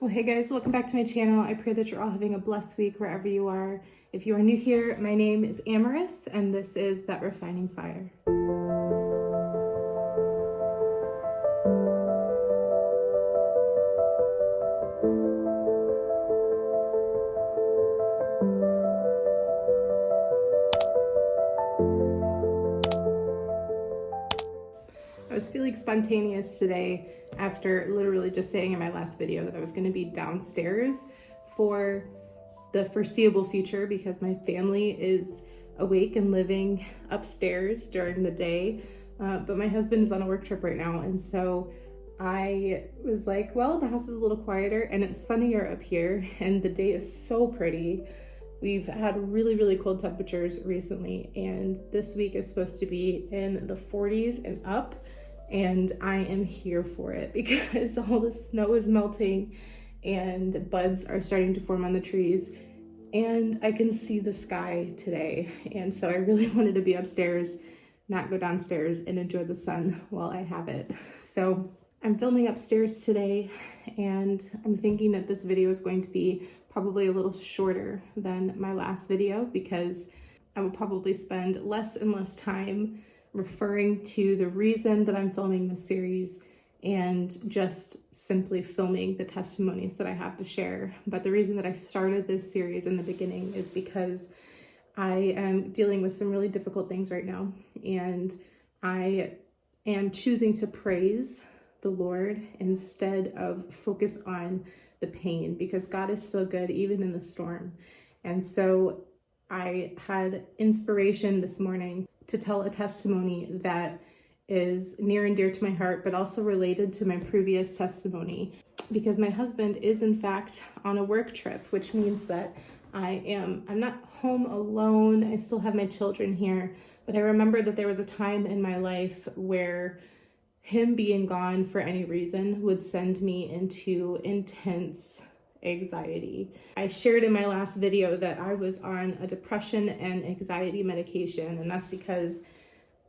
Well, hey guys, welcome back to my channel. I pray that you're all having a blessed week wherever you are. If you are new here, my name is Amaris, and this is That Refining Fire. I was feeling spontaneous today after literally just saying in my last video that I was going to be downstairs for the foreseeable future because my family is awake and living upstairs during the day. But my husband is on a work trip right now, and so I was like, well, the house is a little quieter and it's sunnier up here and the day is so pretty. We've had really cold temperatures recently, and this week is supposed to be in the 40s and up, and I am here for it because all the snow is melting and buds are starting to form on the trees, and I can see the sky today. And so I really wanted to be upstairs, not go downstairs, and enjoy the sun while I have it. So I'm filming upstairs today, and I'm thinking that this video is going to be probably a little shorter than my last video because I will probably spend less and less time referring to the reason that I'm filming this series and just simply filming the testimonies that I have to share. But the reason that I started this series in the beginning is because I am dealing with some really difficult things right now, and I am choosing to praise the Lord instead of focus on the pain, because God is still good even in the storm. And so I had inspiration this morning to tell a testimony that is near and dear to my heart, but also related to my previous testimony, because my husband is in fact on a work trip, which means that I'm not home alone. I still have my children here, but I remember that there was a time in my life where him being gone for any reason would send me into intense anxiety. I shared in my last video that I was on a depression and anxiety medication, and that's because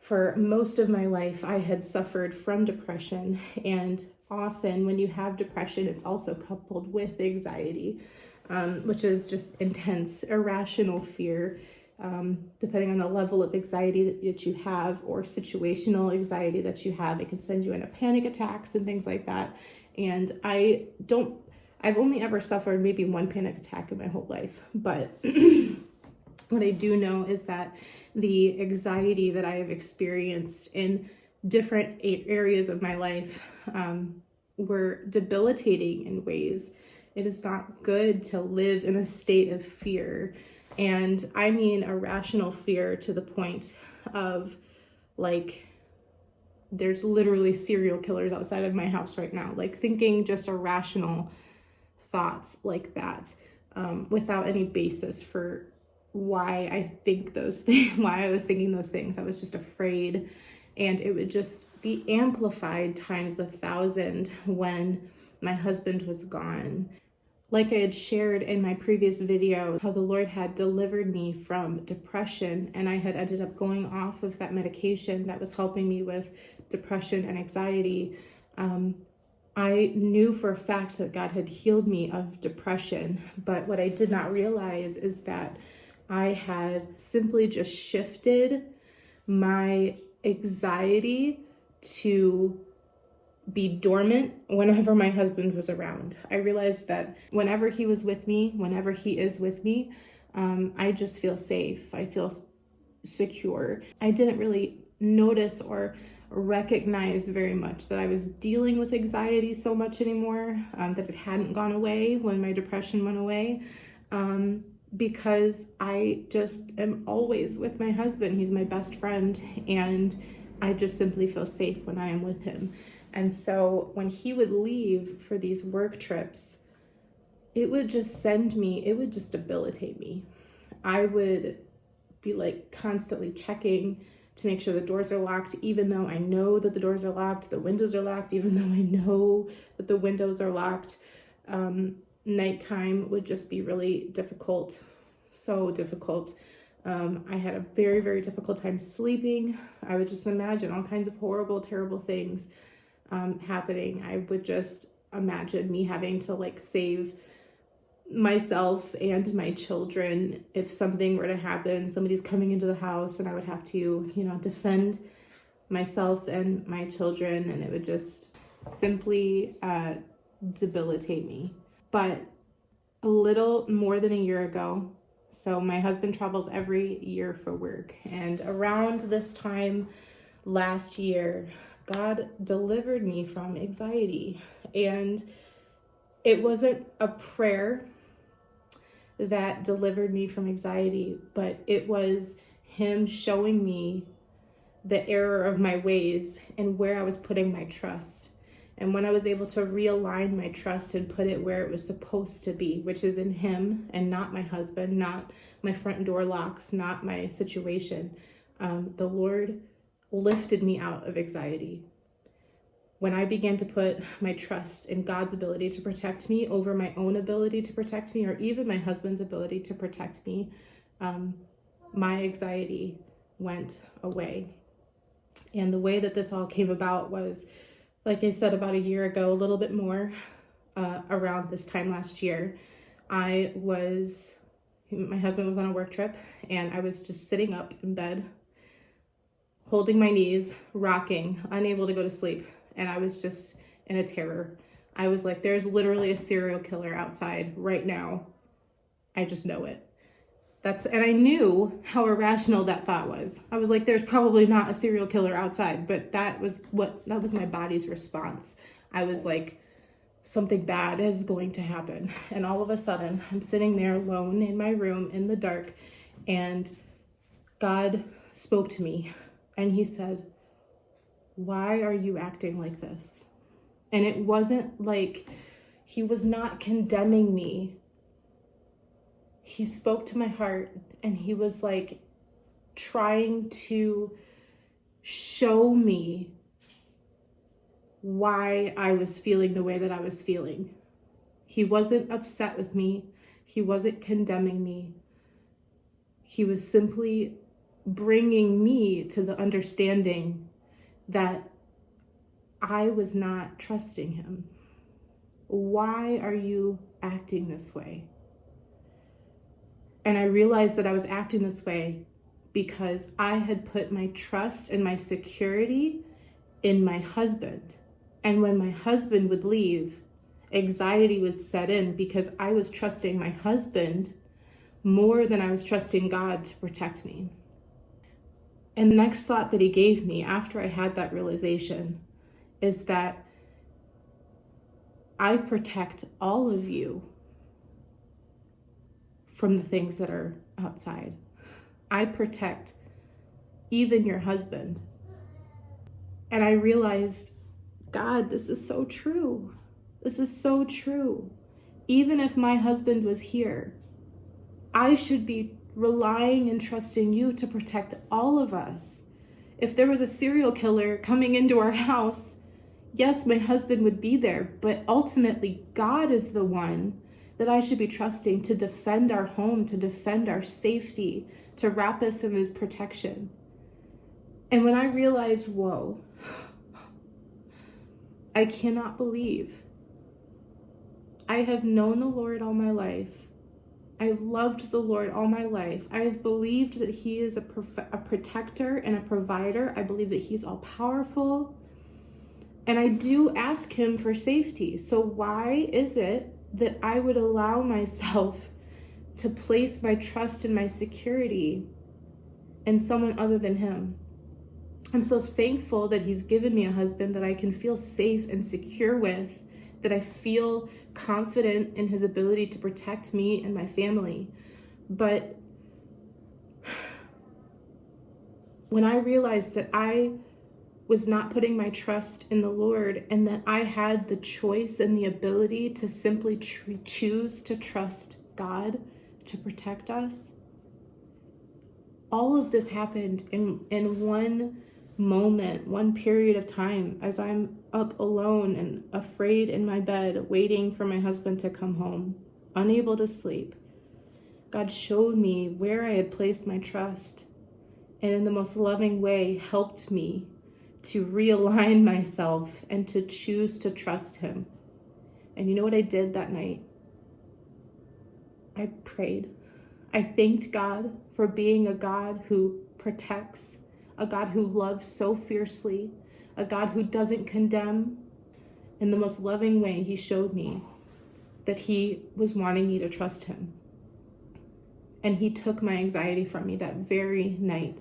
for most of my life I had suffered from depression, and often when you have depression it's also coupled with anxiety, which is just intense, irrational fear. Depending on the level of anxiety that you have, or situational anxiety that you have, it can send you into panic attacks and things like that. And I've only ever suffered maybe one panic attack in my whole life, but what I do know is that the anxiety that I have experienced in different areas of my life were debilitating in ways. It is not good to live in a state of fear. And I mean irrational fear to the point of, like, there's literally serial killers outside of my house right now, like thinking just irrational thoughts like that, without any basis for why I think those things, why I was thinking those things. I was just afraid, and it would just be amplified times 1,000 when my husband was gone. Like I had shared in my previous video, how the Lord had delivered me from depression, and I had ended up going off of that medication that was helping me with depression and anxiety. I knew for a fact that God had healed me of depression, but what I did not realize is that I had simply just shifted my anxiety to be dormant whenever my husband was around. I realized that whenever he was with me, whenever he is with me, I just feel safe. I feel secure. I didn't really notice or recognize very much that I was dealing with anxiety so much anymore, that it hadn't gone away when my depression went away, because I just am always with my husband. He's my best friend, and I just simply feel safe when I am with him. And so when he would leave for these work trips, it would just debilitate me. I would be like constantly checking to make sure the doors are locked, even though I know that the doors are locked, the windows are locked, even though I know that the windows are locked. Nighttime would just be really difficult, so difficult. I had a very difficult time sleeping. I would just imagine all kinds of horrible, terrible things happening. I would just imagine me having to like save myself and my children if something were to happen. Somebody's coming into the house and I would have to, defend myself and my children, and it would just simply debilitate me. But a little more than a year ago, so my husband travels every year for work, and around this time last year, God delivered me from anxiety. And it wasn't a prayer that delivered me from anxiety, but it was him showing me the error of my ways and where I was putting my trust. And when I was able to realign my trust and put it where it was supposed to be, which is in him and not my husband, not my front door locks, not my situation, the Lord lifted me out of anxiety. When I began to put my trust in God's ability to protect me over my own ability to protect me, or even my husband's ability to protect me, my anxiety went away. And the way that this all came about was, like I said, about a year ago, a little bit more, around this time last year, my husband was on a work trip, and I was just sitting up in bed, holding my knees, rocking, unable to go to sleep. And I was just in a terror. I was like, there's literally a serial killer outside right now. I just know it. And I knew how irrational that thought was. I was like, there's probably not a serial killer outside, but that was my body's response. I was like, something bad is going to happen. And all of a sudden, I'm sitting there alone in my room in the dark, and God spoke to me, and he said, why are you acting like this? And it wasn't like, he was not condemning me. He spoke to my heart, and he was like trying to show me why I was feeling the way that I was feeling. He wasn't upset with me. He wasn't condemning me. He was simply bringing me to the understanding that I was not trusting him. Why are you acting this way? And I realized that I was acting this way because I had put my trust and my security in my husband. And when my husband would leave, anxiety would set in because I was trusting my husband more than I was trusting God to protect me. And the next thought that he gave me after I had that realization is that I protect all of you from the things that are outside. I protect even your husband. And I realized, God, this is so true. This is so true. Even if my husband was here, I should be relying and trusting you to protect all of us. If there was a serial killer coming into our house, yes, my husband would be there, but ultimately God is the one that I should be trusting to defend our home, to defend our safety, to wrap us in his protection. And when I realized, whoa, I cannot believe. I have known the Lord all my life. I've loved the Lord all my life. I have believed that he is a protector and a provider. I believe that he's all powerful. And I do ask him for safety. So why is it that I would allow myself to place my trust and my security in someone other than him? I'm so thankful that he's given me a husband that I can feel safe and secure with, that I feel confident in his ability to protect me and my family. But when I realized that I was not putting my trust in the Lord, and that I had the choice and the ability to simply choose to trust God to protect us, all of this happened in one moment, one period of time, as I'm up alone and afraid in my bed, waiting for my husband to come home, unable to sleep. God showed me where I had placed my trust, and in the most loving way helped me to realign myself and to choose to trust him. And you know what I did that night? I prayed. I thanked God for being a God who protects, a God who loves so fiercely, a God who doesn't condemn. In the most loving way, he showed me that he was wanting me to trust him. And he took my anxiety from me that very night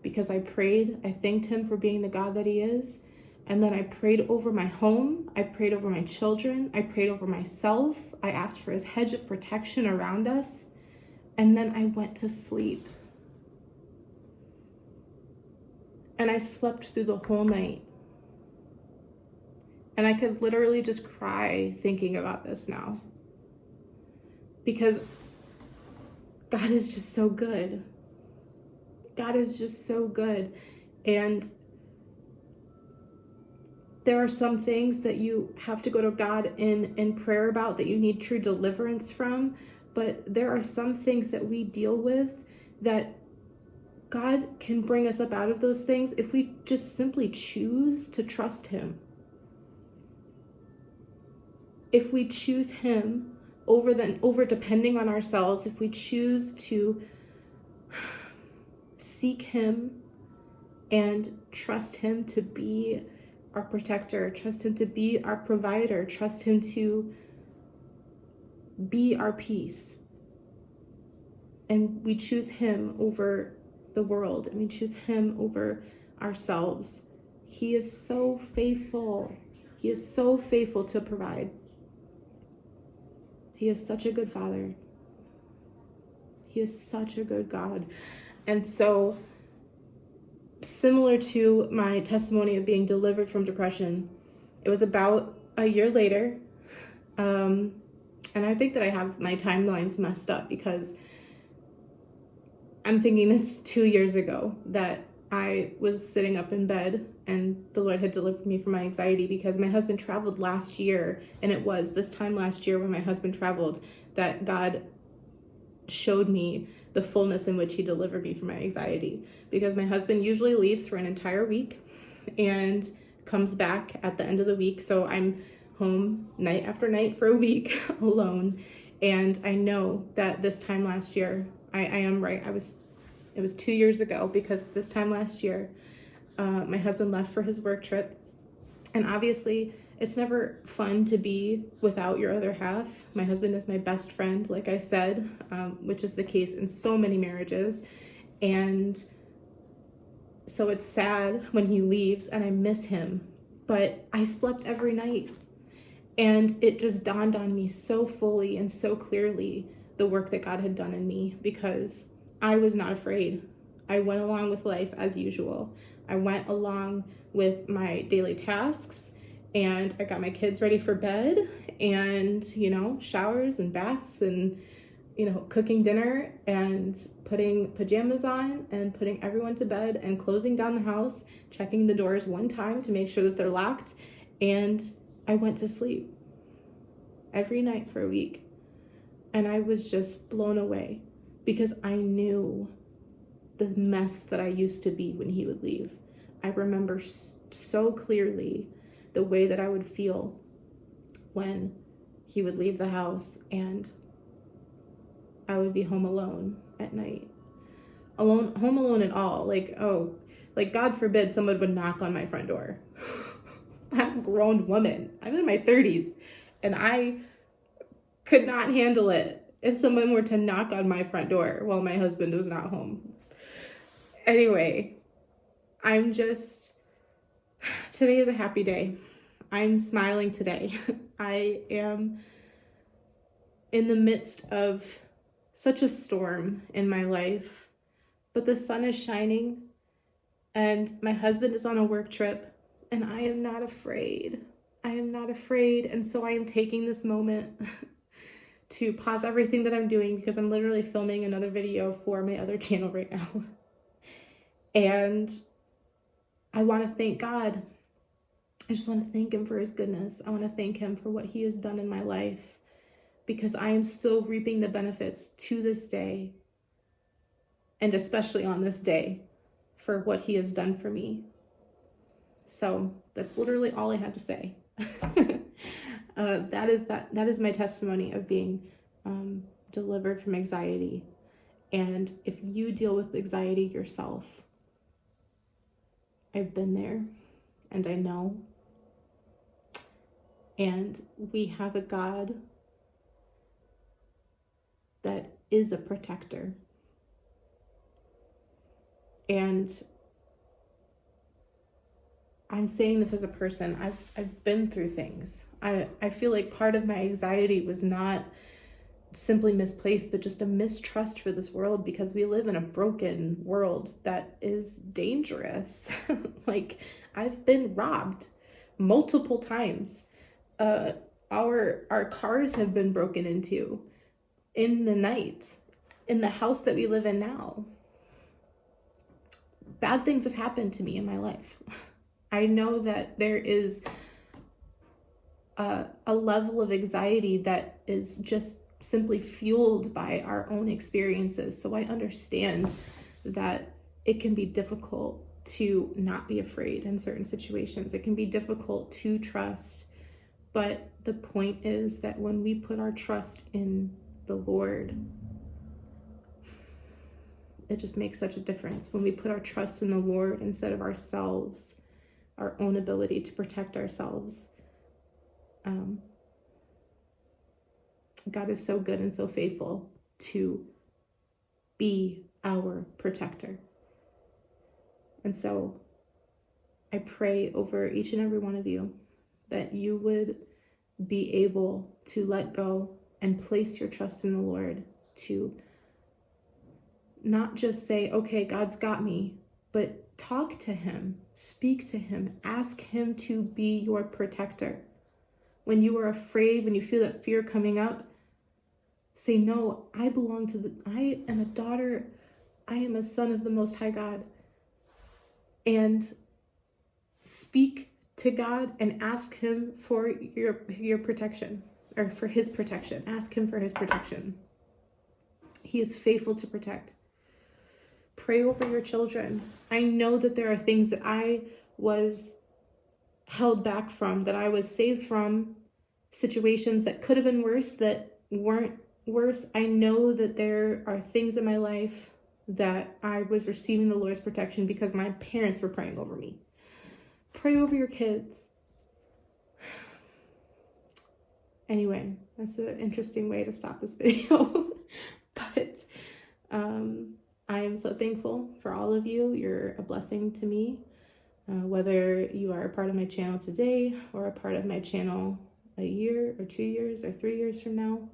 because I prayed. I thanked him for being the God that he is. And then I prayed over my home. I prayed over my children. I prayed over myself. I asked for his hedge of protection around us. And then I went to sleep. And I slept through the whole night. And I could literally just cry thinking about this now. Because God is just so good. God is just so good. And there are some things that you have to go to God in prayer about that you need true deliverance from. But there are some things that we deal with that God can bring us up out of those things if we just simply choose to trust him. If we choose him over depending on ourselves, if we choose to seek him and trust him to be our protector, trust him to be our provider, trust him to be our peace. And we choose him over the world, and we choose him over ourselves. He is so faithful. He is so faithful to provide. He is such a good Father. He is such a good God. And so, similar to my testimony of being delivered from depression, it was about a year later. And I think that I have my timelines messed up because I'm thinking it's 2 years ago that I was sitting up in bed and the Lord had delivered me from my anxiety because my husband traveled last year. And it was this time last year when my husband traveled that God showed me the fullness in which he delivered me from my anxiety. Because my husband usually leaves for an entire week and comes back at the end of the week. So I'm home night after night for a week alone. And I know that this time last year, I am right. It was 2 years ago because this time last year, my husband left for his work trip. And obviously, it's never fun to be without your other half. My husband is my best friend, like I said, which is the case in so many marriages. And so it's sad when he leaves and I miss him. But I slept every night. And it just dawned on me so fully and so clearly the work that God had done in me because I was not afraid. I went along with life as usual. I went along with my daily tasks and I got my kids ready for bed and, showers and baths and, cooking dinner and putting pajamas on and putting everyone to bed and closing down the house, checking the doors one time to make sure that they're locked. And I went to sleep every night for a week. And I was just blown away because I knew the mess that I used to be when he would leave. I remember so clearly the way that I would feel when he would leave the house and I would be home alone at night. Home alone at all. Like God forbid someone would knock on my front door. I'm a grown woman. I'm in my 30s and I could not handle it if someone were to knock on my front door while my husband was not home. Anyway, today is a happy day. I'm smiling today. I am in the midst of such a storm in my life, but the sun is shining and my husband is on a work trip and I am not afraid. I am not afraid. And so I am taking this moment to pause everything that I'm doing because I'm literally filming another video for my other channel right now. And I want to thank God. I just want to thank him for his goodness. I want to thank him for what he has done in my life because I am still reaping the benefits to this day and especially on this day for what he has done for me. So that's literally all I had to say. That is my testimony of being delivered from anxiety. And if you deal with anxiety yourself, I've been there and I know. And we have a God that is a protector. And I'm saying this as a person. I've been through things. I feel like part of my anxiety was not simply misplaced, but just a mistrust for this world, because we live in a broken world that is dangerous. Like, I've been robbed multiple times. Our cars have been broken into in the night, in the house that we live in now. Bad things have happened to me in my life. I know that there is a level of anxiety that is just simply fueled by our own experiences. So I understand that it can be difficult to not be afraid in certain situations. It can be difficult to trust. But the point is that when we put our trust in the Lord, it just makes such a difference. When we put our trust in the Lord instead of ourselves, our own ability to protect ourselves. God is so good and so faithful to be our protector. And so I pray over each and every one of you that you would be able to let go and place your trust in the Lord, to not just say, okay, God's got me, but talk to him, speak to him, ask him to be your protector. When you are afraid, when you feel that fear coming up, say, no, I am a daughter, I am a son of the Most High God. And speak to God and ask him for your protection, or for his protection. Ask him for his protection. He is faithful to protect. Pray over your children. I know that there are things that I was held back from, that I was saved from, situations that could have been worse that weren't worse. I know that there are things in my life that I was receiving the Lord's protection because my parents were praying over me. Pray over your kids. Anyway, that's an interesting way to stop this video. But I am so thankful for all of you. You're a blessing to me. Whether you are a part of my channel today or a part of my channel a year or 2 years or 3 years from now,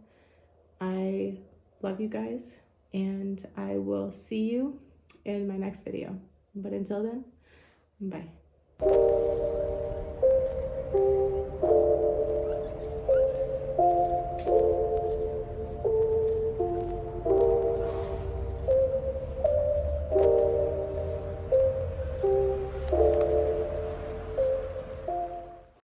I love you guys, and I will see you in my next video. But until then, bye.